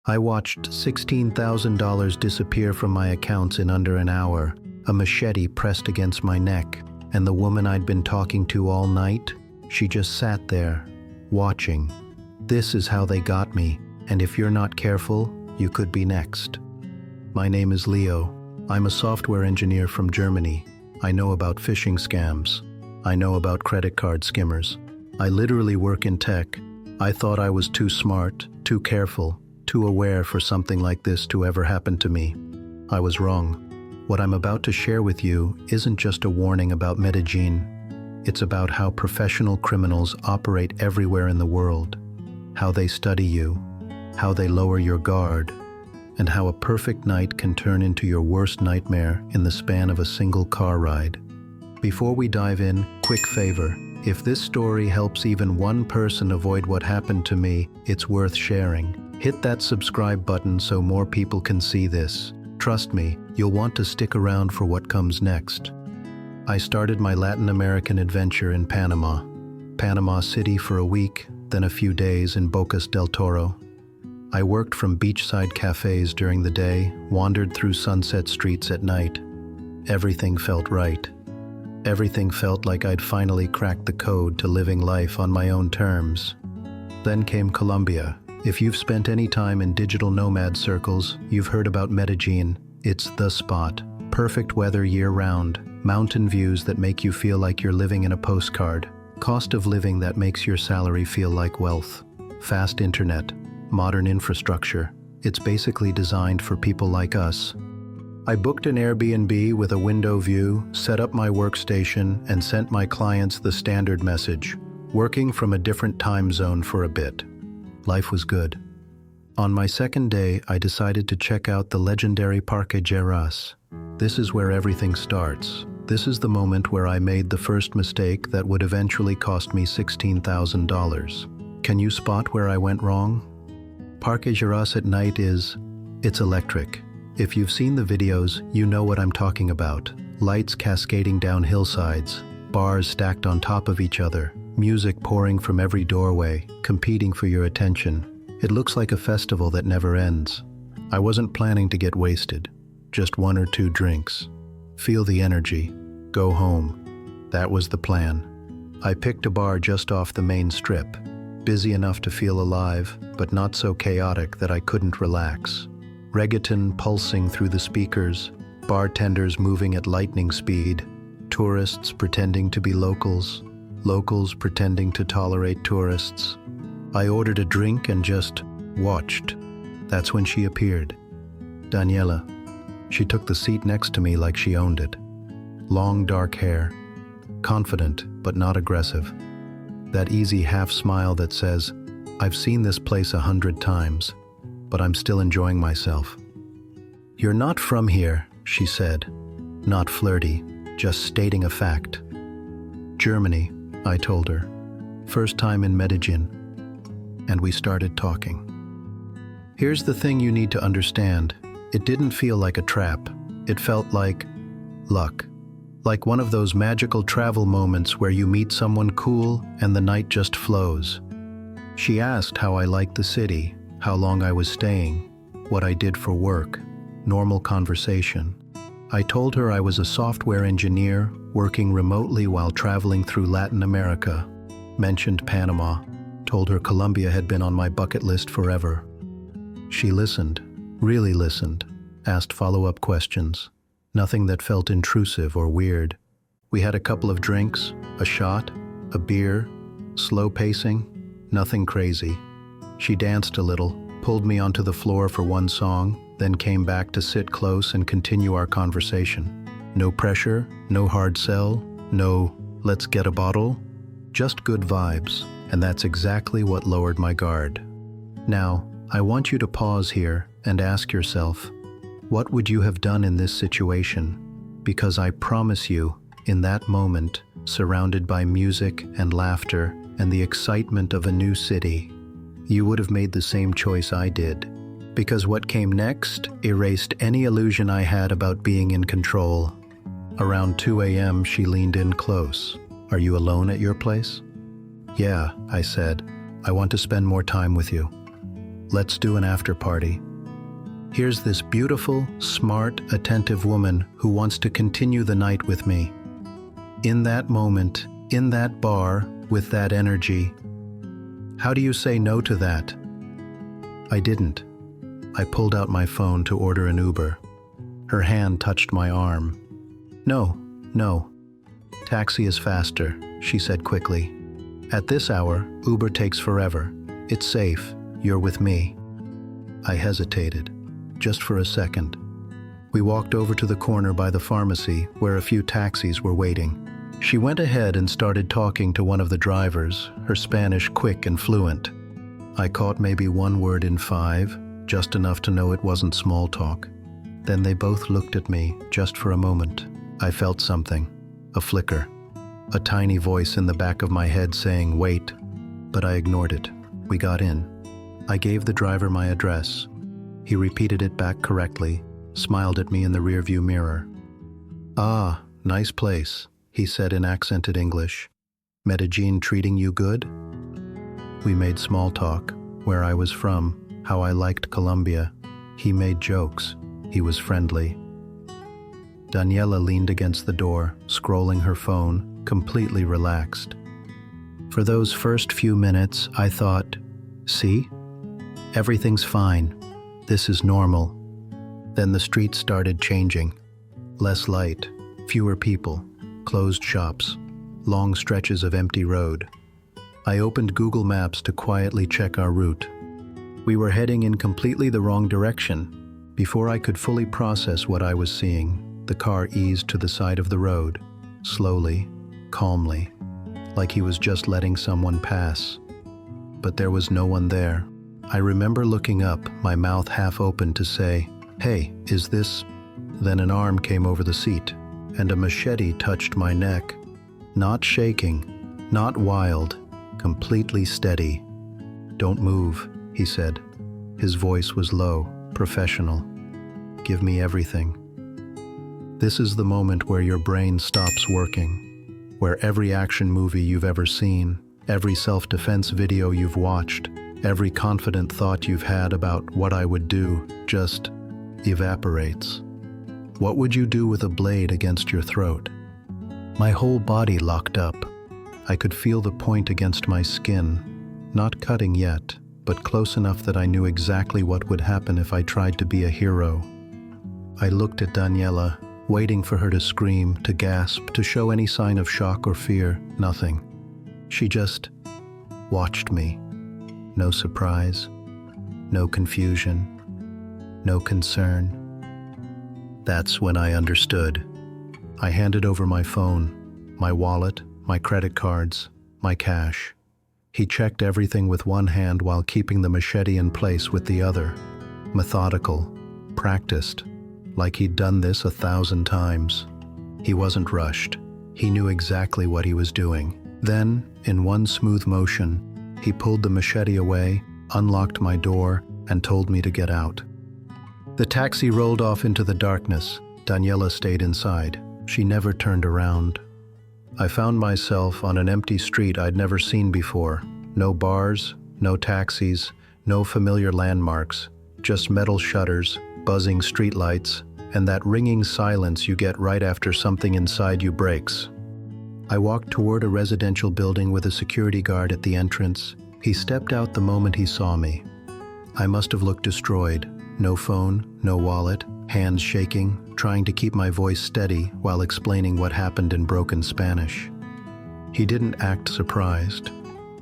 I watched $16,000 disappear from my accounts in under an hour, a machete pressed against my neck, and the woman I'd been talking to all night, she just sat there, watching. This is how they got me, and if you're not careful, you could be next. My name is Leo. I'm a software engineer from Germany. I know about phishing scams. I know about credit card skimmers. I literally work in tech. I thought I was too smart, too careful, too aware for something like this to ever happen to me. I was wrong. What I'm about to share with you isn't just a warning about Medellin. It's about how professional criminals operate everywhere in the world, how they study you, how they lower your guard, and how a perfect night can turn into your worst nightmare in the span of a single car ride. Before we dive in, quick favor. If this story helps even one person avoid what happened to me, it's worth sharing. Hit that subscribe button so more people can see this. Trust me, you'll want to stick around for what comes next. I started my Latin American adventure in Panama City for a week, then a few days in Bocas del Toro. I worked from beachside cafes during the day, wandered through sunset streets at night. Everything felt right. Everything felt like I'd finally cracked the code to living life on my own terms. Then came Colombia. If you've spent any time in digital nomad circles, you've heard about Medellin. It's the spot. Perfect weather year-round, mountain views that make you feel like you're living in a postcard, cost of living that makes your salary feel like wealth, fast internet, modern infrastructure. It's basically designed for people like us. I booked an Airbnb with a window view, set up my workstation, and sent my clients the standard message, working from a different time zone for a bit. Life was good. On my second day, I decided to check out the legendary Parque Lleras. This is where everything starts. This is the moment where I made the first mistake that would eventually cost me $16,000. Can you spot where I went wrong? Parque Lleras at night it's electric. If you've seen the videos, you know what I'm talking about. Lights cascading down hillsides, bars stacked on top of each other, music pouring from every doorway, competing for your attention. It looks like a festival that never ends. I wasn't planning to get wasted, just one or two drinks. Feel the energy, go home. That was the plan. I picked a bar just off the main strip, busy enough to feel alive, but not so chaotic that I couldn't relax. Reggaeton pulsing through the speakers, bartenders moving at lightning speed, tourists pretending to be locals, locals pretending to tolerate tourists. I ordered a drink and just watched. That's when she appeared. Daniela. She took the seat next to me like she owned it. Long dark hair, confident but not aggressive. That easy half smile that says, I've seen this place 100 times, but I'm still enjoying myself. You're not from here, she said. Not flirty, just stating a fact. Germany, I told her. First time in Medellin. And we started talking. Here's the thing you need to understand. It didn't feel like a trap. It felt like luck. Like one of those magical travel moments where you meet someone cool and the night just flows. She asked how I liked the city, how long I was staying, what I did for work, normal conversation. I told her I was a software engineer working remotely while traveling through Latin America, mentioned Panama, told her Colombia had been on my bucket list forever. She listened, really listened, asked follow-up questions. Nothing that felt intrusive or weird. We had a couple of drinks, a shot, a beer, slow pacing, nothing crazy. She danced a little, pulled me onto the floor for one song, then came back to sit close and continue our conversation. No pressure, no hard sell, no let's get a bottle, just good vibes, and that's exactly what lowered my guard. Now, I want you to pause here and ask yourself, what would you have done in this situation? Because I promise you, in that moment, surrounded by music and laughter and the excitement of a new city, you would have made the same choice I did. Because what came next erased any illusion I had about being in control. Around 2 a.m., she leaned in close. Are you alone at your place? Yeah, I said. I want to spend more time with you. Let's do an after party. Here's this beautiful, smart, attentive woman who wants to continue the night with me. In that moment, in that bar, with that energy. How do you say no to that? I didn't. I pulled out my phone to order an Uber. Her hand touched my arm. No. Taxi is faster, she said quickly. At this hour, Uber takes forever. It's safe. You're with me. I hesitated, just for a second. We walked over to the corner by the pharmacy where a few taxis were waiting. She went ahead and started talking to one of the drivers, her Spanish quick and fluent. I caught maybe one word in 5, just enough to know it wasn't small talk. Then they both looked at me, just for a moment. I felt something, a flicker, a tiny voice in the back of my head saying, "Wait," but I ignored it. We got in. I gave the driver my address. He repeated it back correctly, smiled at me in the rearview mirror. "Ah, nice place," he said in accented English. "Medellin treating you good?" We made small talk, where I was from, how I liked Colombia. He made jokes. He was friendly. Daniela leaned against the door, scrolling her phone, completely relaxed. For those first few minutes, I thought, see? Everything's fine. This is normal. Then the street started changing. Less light, fewer people, closed shops, long stretches of empty road. I opened Google Maps to quietly check our route. We were heading in completely the wrong direction. Before I could fully process what I was seeing, the car eased to the side of the road, slowly, calmly, like he was just letting someone pass. But there was no one there. I remember looking up, my mouth half open to say, "Hey, is this?" Then an arm came over the seat, and a machete touched my neck. Not shaking, not wild, completely steady. "Don't move," he said. His voice was low, professional. "Give me everything." This is the moment where your brain stops working, where every action movie you've ever seen, every self-defense video you've watched, every confident thought you've had about what I would do just evaporates. What would you do with a blade against your throat? My whole body locked up. I could feel the point against my skin, not cutting yet, but close enough that I knew exactly what would happen if I tried to be a hero. I looked at Daniela, waiting for her to scream, to gasp, to show any sign of shock or fear. Nothing. She just watched me. No surprise, no confusion, no concern. That's when I understood. I handed over my phone, my wallet, my credit cards, my cash. He checked everything with one hand while keeping the machete in place with the other. Methodical, practiced, like he'd done this 1,000 times. He wasn't rushed. He knew exactly what he was doing. Then, in one smooth motion, he pulled the machete away, unlocked my door, and told me to get out. The taxi rolled off into the darkness. Daniela stayed inside. She never turned around. I found myself on an empty street I'd never seen before. No bars, no taxis, no familiar landmarks, just metal shutters, buzzing streetlights, and that ringing silence you get right after something inside you breaks. I walked toward a residential building with a security guard at the entrance. He stepped out the moment he saw me. I must have looked destroyed. No phone, no wallet, hands shaking, trying to keep my voice steady while explaining what happened in broken Spanish. He didn't act surprised.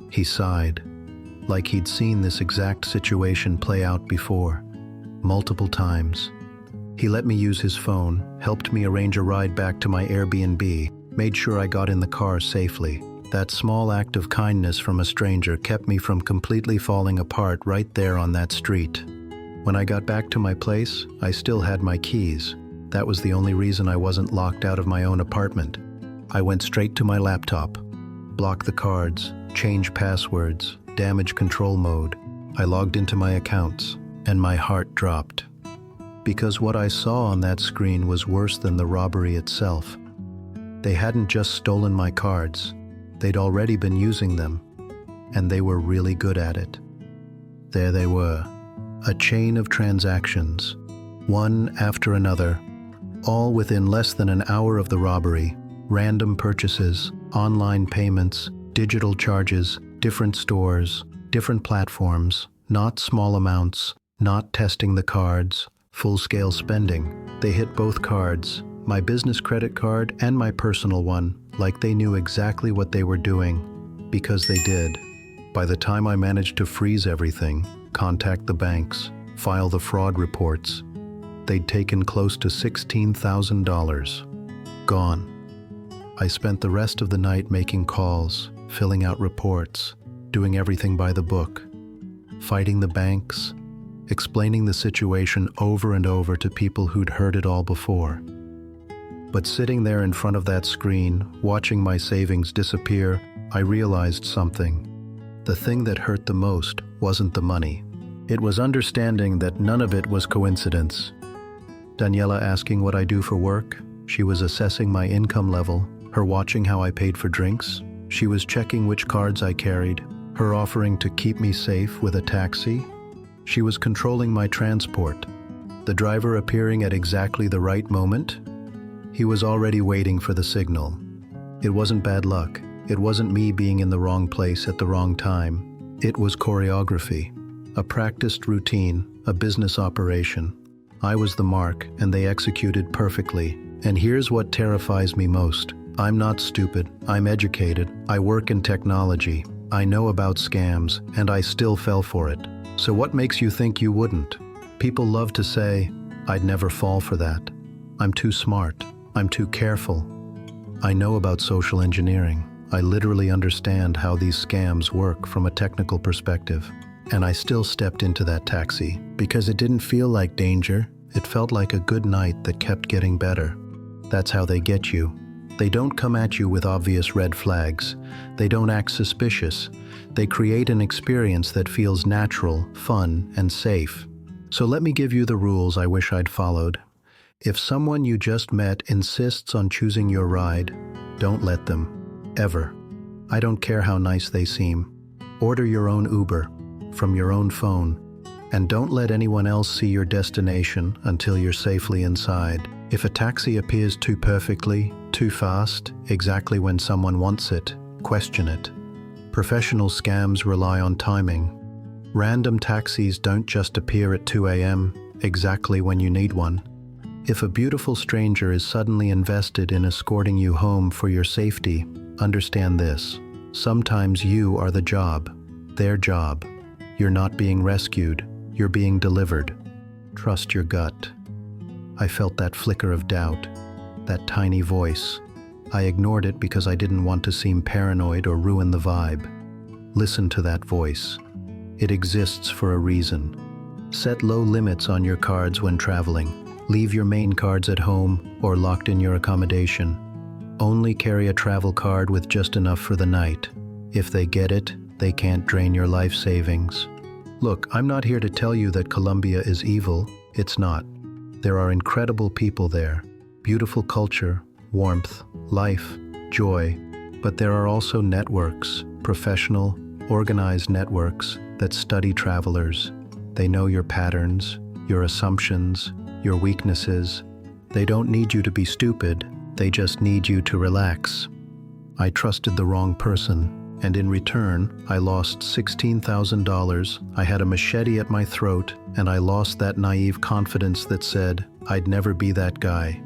He sighed, like he'd seen this exact situation play out before, multiple times. He let me use his phone, helped me arrange a ride back to my Airbnb, made sure I got in the car safely. That small act of kindness from a stranger kept me from completely falling apart right there on that street. When I got back to my place, I still had my keys. That was the only reason I wasn't locked out of my own apartment. I went straight to my laptop, blocked the cards, changed passwords, damage control mode. I logged into my accounts, and my heart dropped. Because what I saw on that screen was worse than the robbery itself. They hadn't just stolen my cards. They'd already been using them, and they were really good at it. There they were, A chain of transactions, one after another, all within less than an hour of the robbery. Random purchases, online payments, digital charges, different stores, different platforms, not small amounts, not testing the cards, full-scale spending. They hit both cards, my business credit card and my personal one, like they knew exactly what they were doing, because they did. By the time I managed to freeze everything, contact the banks, file the fraud reports, they'd taken close to $16,000. Gone. I spent the rest of the night making calls, filling out reports, doing everything by the book, fighting the banks, explaining the situation over and over to people who'd heard it all before. But sitting there in front of that screen, watching my savings disappear, I realized something. The thing that hurt the most wasn't the money. It was understanding that none of it was coincidence. Daniela asking what I do for work, she was assessing my income level, her watching how I paid for drinks, she was checking which cards I carried, her offering to keep me safe with a taxi. She was controlling my transport, the driver appearing at exactly the right moment. He was already waiting for the signal. It wasn't bad luck. It wasn't me being in the wrong place at the wrong time. It was choreography, a practiced routine, a business operation. I was the mark, and they executed perfectly. And here's what terrifies me most. I'm not stupid. I'm educated. I work in technology. I know about scams, and I still fell for it. So what makes you think you wouldn't? People love to say, I'd never fall for that. I'm too smart. I'm too careful. I know about social engineering. I literally understand how these scams work from a technical perspective. And I still stepped into that taxi because it didn't feel like danger. It felt like a good night that kept getting better. That's how they get you. They don't come at you with obvious red flags. They don't act suspicious. They create an experience that feels natural, fun, and safe. So let me give you the rules I wish I'd followed. If someone you just met insists on choosing your ride, don't let them. Ever. I don't care how nice they seem. Order your own Uber from your own phone, and don't let anyone else see your destination until you're safely inside. If a taxi appears too perfectly, too fast, exactly when someone wants it, question it. Professional scams rely on timing. Random taxis don't just appear at 2 a.m., exactly when you need one. If a beautiful stranger is suddenly invested in escorting you home for your safety, understand this. Sometimes you are the job, their job. You're not being rescued, you're being delivered. Trust your gut. I felt that flicker of doubt, that tiny voice. I ignored it because I didn't want to seem paranoid or ruin the vibe. Listen to that voice. It exists for a reason. Set low limits on your cards when traveling. Leave your main cards at home or locked in your accommodation. Only carry a travel card with just enough for the night. If they get it, they can't drain your life savings. Look, I'm not here to tell you that Colombia is evil. It's not. There are incredible people there, beautiful culture, warmth, life, joy, but there are also networks, professional, organized networks that study travelers. They know your patterns, your assumptions, your weaknesses. They don't need you to be stupid, they just need you to relax. I trusted the wrong person, and in return, I lost $16,000, I had a machete at my throat, and I lost that naive confidence that said, I'd never be that guy.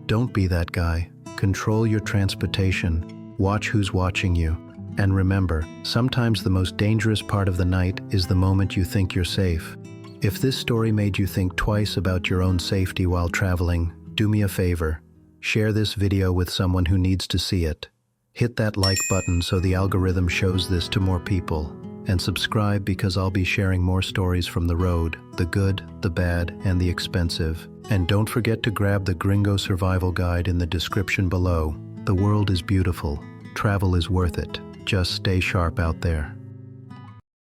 Don't be that guy. Control your transportation. Watch who's watching you. And remember, sometimes the most dangerous part of the night is the moment you think you're safe. If this story made you think twice about your own safety while traveling, do me a favor. Share this video with someone who needs to see it. Hit that like button so the algorithm shows this to more people. And subscribe because I'll be sharing more stories from the road, the good, the bad, and the expensive. And don't forget to grab the Gringo Survival Guide in the description below. The world is beautiful. Travel is worth it. Just stay sharp out there.